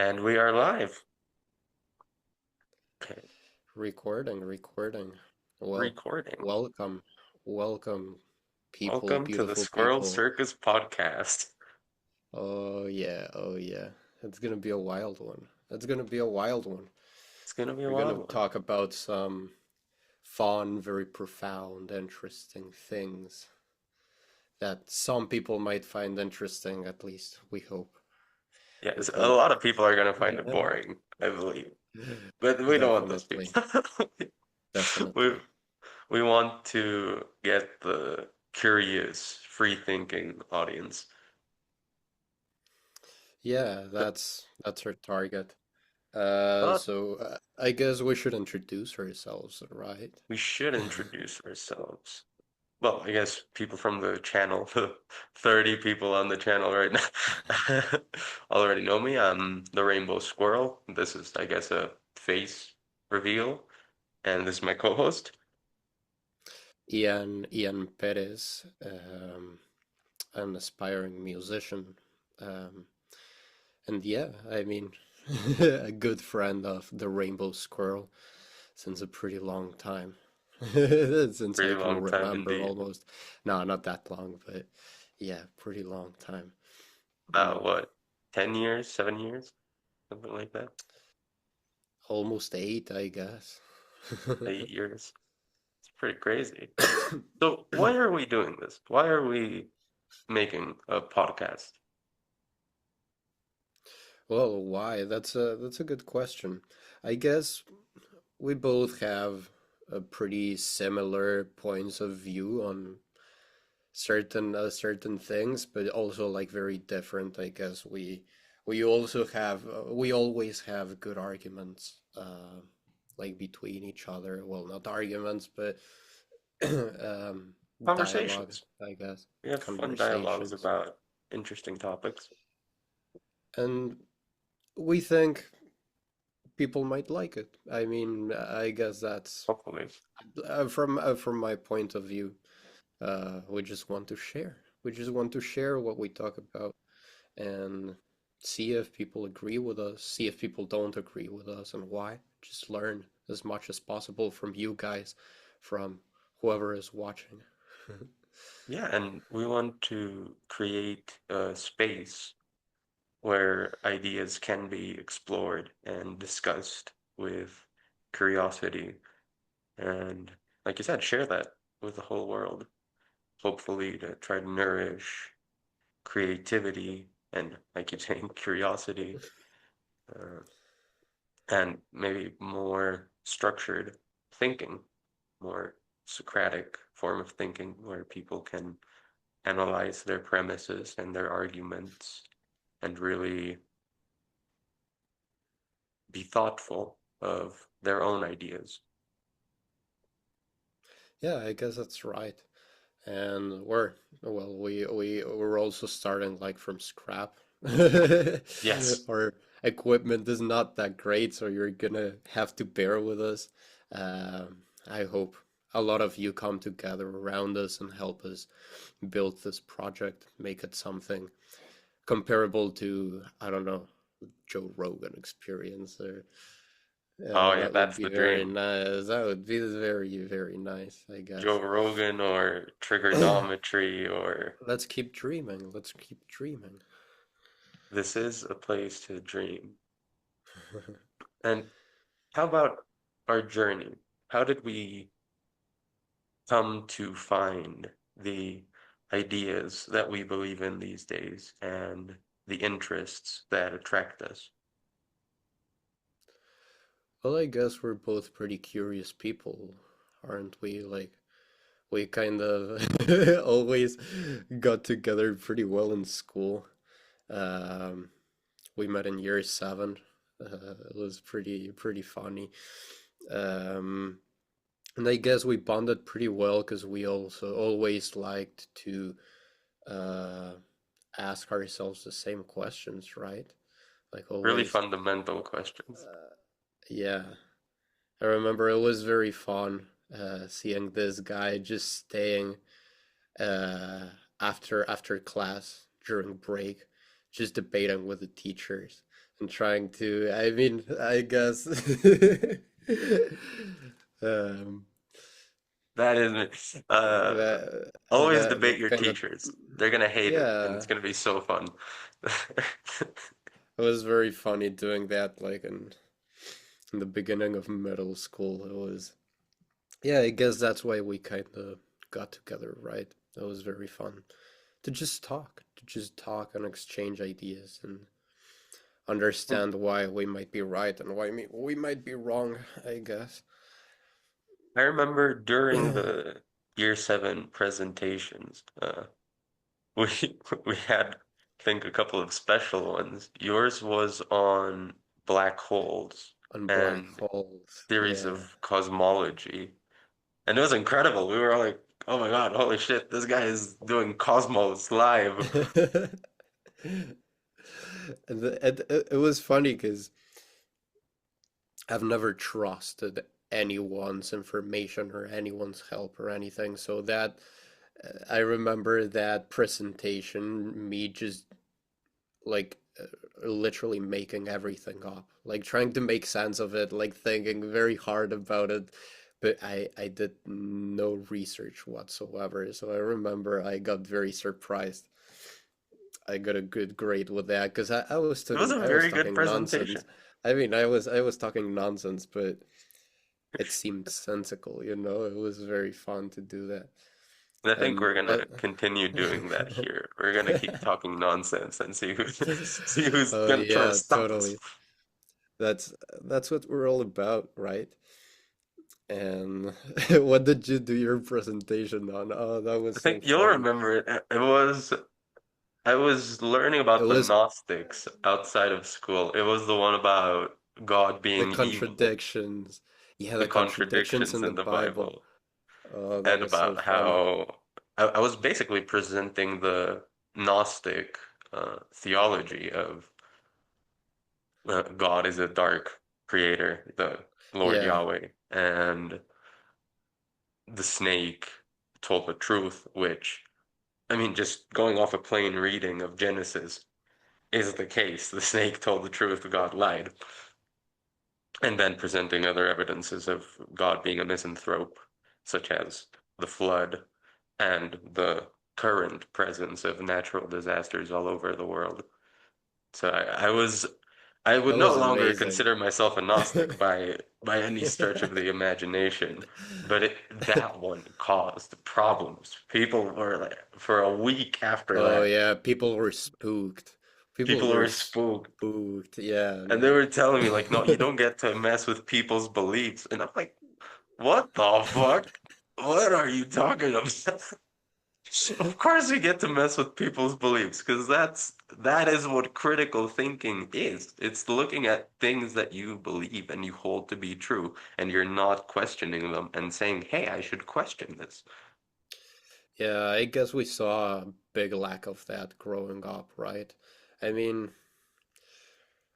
And we are live. Okay, Recording. Well, recording. welcome, welcome, people, Welcome to the beautiful Squirrel people. Circus podcast. Oh yeah. It's gonna be a wild one. It's gonna be a wild one. It's gonna be a We're wild gonna one. talk about some fun, very profound, interesting things that some people might find interesting, at least we hope. We Yes, a hope. lot of people are gonna find it boring, I believe. But we don't want those Definitely, people. We definitely. we want to get the curious, free-thinking audience. Yeah, So, that's our target. but I guess we should introduce ourselves, right? we should introduce ourselves. Well, I guess people from the channel, the 30 people on the channel right now already know me. I'm the Rainbow Squirrel. This is, I guess, a face reveal, and this is my co-host. Ian Perez, an aspiring musician, um, and yeah, I mean, a good friend of the Rainbow Squirrel since a pretty long time, since Pretty I can long time remember indeed. almost. No, not that long, but yeah, pretty long time. About Mm, what, 10 years, 7 years, something like that. Almost eight, I guess. 8 years. It's pretty crazy. So why are we doing this? Why are we making a podcast? Well, why? That's a good question. I guess we both have a pretty similar points of view on certain things, but also like very different. I guess we also have we always have good arguments like between each other. Well, not arguments, but um, dialogue, Conversations. I guess, We have fun dialogues conversations, about interesting topics. and we think people might like it. I mean, I guess that's Hopefully. from my point of view. We just want to share. We just want to share what we talk about and see if people agree with us, see if people don't agree with us, and why. Just learn as much as possible from you guys, from whoever is watching. Yeah, and we want to create a space where ideas can be explored and discussed with curiosity. And like you said, share that with the whole world, hopefully to try to nourish creativity and, I keep saying, curiosity, uh, and maybe more structured thinking, more Socratic form of thinking where people can analyze their premises and their arguments and really be thoughtful of their own ideas. Yeah, I guess that's right. And well, we're also starting like from scrap. Yes, Our equipment is not that great, so you're gonna have to bear with us. I hope a lot of you come together around us and help us build this project, make it something comparable to, I don't know, Joe Rogan experience, or oh yeah, that would that's be the very dream. nice. That would be very nice, I Joe guess. Rogan or trigonometry or Let's keep dreaming. Let's keep dreaming. this is a place to dream. And how about our journey? How did we come to find the ideas that we believe in these days and the interests that attract us? Well, I guess we're both pretty curious people, aren't we? Like, we kind of always got together pretty well in school. Um, we met in year seven. It was pretty funny. Um, and I guess we bonded pretty well because we also always liked to uh, ask ourselves the same questions, right? Like Really always. fundamental questions. Yeah, I remember it was very fun seeing this guy just staying uh, after class during break, just debating with the teachers and trying to, I mean, I guess um That is that always debate that your kind of, teachers. They're gonna hate it, and it's yeah, gonna be so fun. it was very funny doing that like in the beginning of middle school. It was, yeah, I guess that's why we kind of got together, right? It was very fun to just talk and exchange ideas and understand why we might be right and why we might be wrong, I guess. I remember during the year 7 presentations, we we had, I think, a couple of special ones. Yours was on black holes On black and holes, theories yeah. of cosmology. And it was incredible. We were all like, oh my God, holy shit, this guy is doing Cosmos live. And it was funny because I've never trusted anyone's information or anyone's help or anything. So that I remember that presentation, me just like literally making everything up, like trying to make sense of it, like thinking very hard about it. But I did no research whatsoever. So I remember I got very surprised. I got a good grade with that because It was a I was very good talking nonsense. presentation. I mean, I was talking nonsense, but it seemed sensical, you know? It was very fun to do that. And I think And we're gonna continue doing that here. We're gonna keep talking nonsense and see who's see who's oh gonna try to yeah, stop us. totally. That's that's what we're all about, right? And what did you do your presentation on? Oh, that was I so think you'll funny. remember it. It was I was learning It about the was Gnostics outside of school. It was the one about God the being evil, contradictions. Yeah, the the contradictions contradictions in the in the Bible. Bible, Oh, that and was so about funny. how I was basically presenting the Gnostic theology of God is a dark creator, the Lord Yeah. Yahweh, and the snake told the truth, which, I mean, just going off a plain reading of Genesis is the case. The snake told the truth, God lied. And then presenting other evidences of God being a misanthrope, such as the flood and the current presence of natural disasters all over the world. So I would That no was longer amazing. consider myself a Gnostic by any stretch of the imagination, but that one caused problems. People were like, for a week after Oh that, yeah, people were spooked. People people were were spooked. spooked. Yeah, And they man. were telling me like, no, you don't get to mess with people's beliefs. And I'm like, what the fuck? What are you talking about? Of course you get to mess with people's beliefs, because that is what critical thinking is. It's looking at things that you believe and you hold to be true, and you're not questioning them and saying, "Hey, I should question this." Yeah, I guess we saw a big lack of that growing up, right? I mean,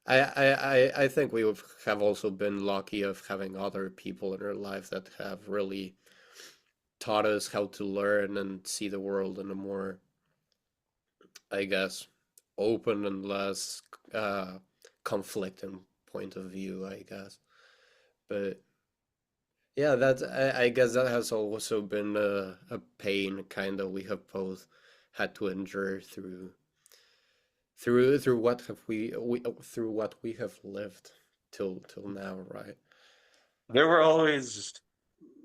I think we have also been lucky of having other people in our life that have really taught us how to learn and see the world in a more, I guess, open and less uh, conflicting point of view, I guess. But yeah, I guess that has also been a pain kind of we have both had to endure through what have we through what we have lived till now, right? There were always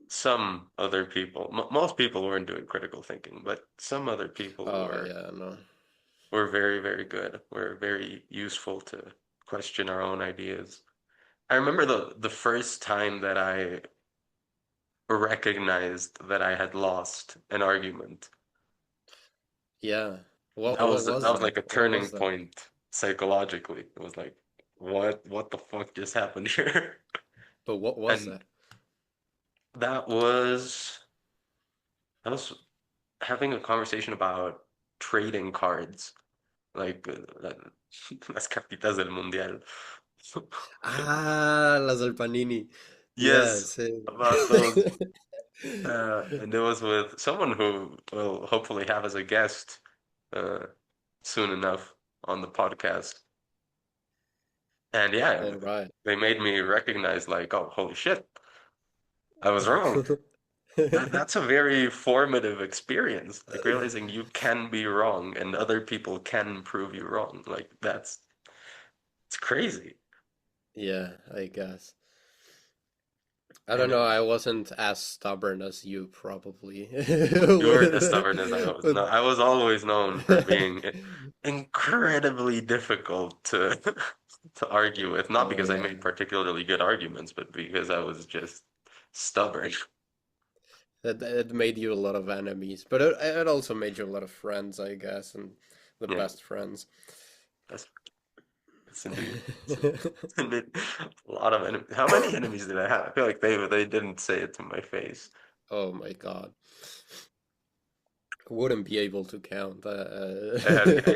some other people. M Most people weren't doing critical thinking, but some other people Oh yeah, no. were very, very good. Were very useful to question our own ideas. I remember the first time that I recognized that I had lost an argument. Yeah. That was like a What turning was that? point psychologically. It was like, what the fuck just happened here? But what was And that? that was I was having a conversation about trading cards, like las cartitas del mundial. Ah, las del Panini. Yeah, Yes, sí. about those. And it was with someone who will hopefully have as a guest uh, soon enough on the podcast. And yeah, All right. they made me recognize like, oh, holy shit, I was wrong. That's a very formative experience, like realizing you can be wrong and other people can prove you wrong. Like that's it's crazy. Yeah, I guess. I don't And know. I wasn't as stubborn as you probably you weren't as stubborn as I was. No, with I was always known for being incredibly difficult to to argue with, not Oh because I yeah. made particularly good arguments, but because I was just stubborn. That it made you a lot of enemies, but it also made you a lot of friends, I guess, and the Yeah, best friends. that's that's indeed. It's indeed a lot of enemies. How many enemies did I have? I feel like they didn't say it to my face. Oh my God. Wouldn't be able to count. I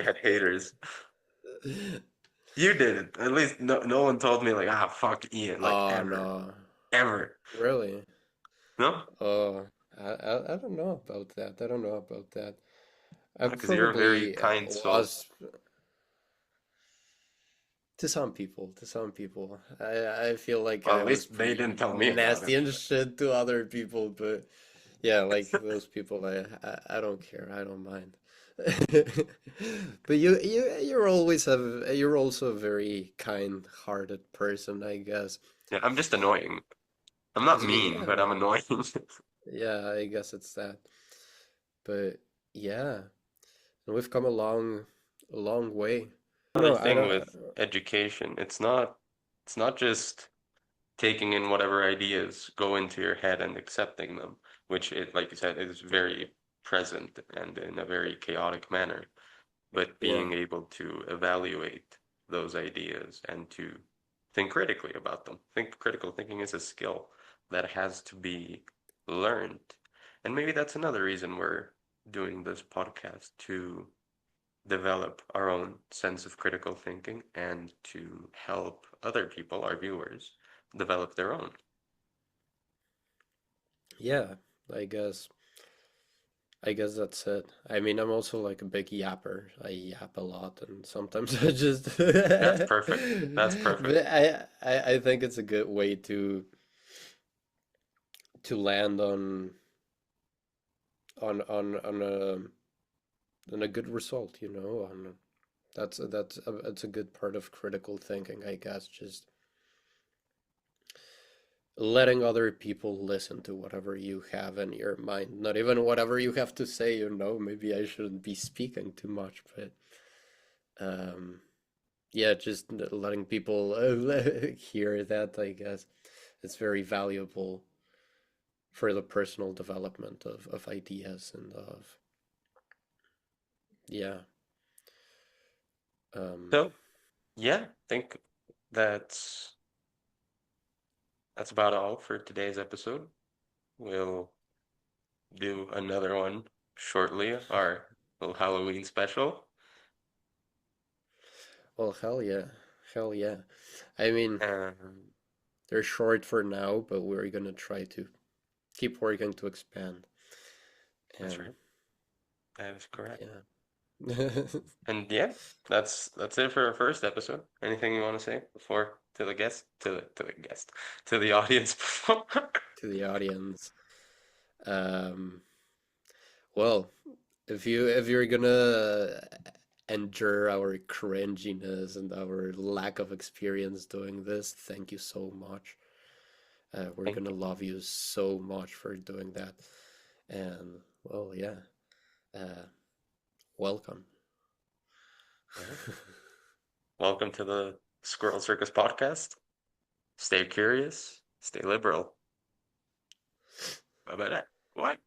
had haters. You didn't. At least no one told me like fuck Ian like Oh ever. no. Ever. Really? No? Oh, I don't know about that. I don't know about that. I Because you're a very probably kind soul. was to some people. To some people, I feel like Well, I at was least they pretty didn't tell me about it. nasty and shit to other people, but yeah, like those people, I don't care. I don't mind. But you're also a very kind-hearted person, I guess. Yeah, I'm just annoying. I'm not mean, but Yeah, I'm annoying. yeah, I guess it's that. But yeah, and we've come a long way. Another No, I thing don't. with education, it's not just taking in whatever ideas go into your head and accepting them, which it, like you said, is very present and in a very chaotic manner, but Yeah, being able to evaluate those ideas and to think critically about them. Think critical thinking is a skill that has to be learned. And maybe that's another reason we're doing this podcast to develop our own sense of critical thinking and to help other people, our viewers, develop their own. yeah. I guess. I guess that's it. I mean, I'm also like a big yapper. I yap a lot, and sometimes I just. That's perfect. That's perfect. But I think it's a good way to land on a good result. You know, on that's a good part of critical thinking, I guess. Just letting other people listen to whatever you have in your mind, not even whatever you have to say. You know, maybe I shouldn't be speaking too much, but um, yeah, just letting people hear that, I guess it's very valuable for the personal development of ideas and of yeah. Um, So, yeah, I think that's that's about all for today's episode. We'll do another one shortly, our little Halloween special. well, hell yeah. I mean, Um, they're short for now, but we're gonna try to keep working to expand. that's And right. That is correct. yeah. And yeah, that's it for our first episode. Anything you want to say before to the guest, to the guest, to the audience before? To the audience. Um, well, if you're gonna endure our cringiness and our lack of experience doing this, thank you so much. We're Thank gonna you. love you so much for doing that. And well, yeah, uh, welcome. Yeah. Welcome to the Squirrel Circus podcast. Stay curious, stay liberal. Bye bye. What?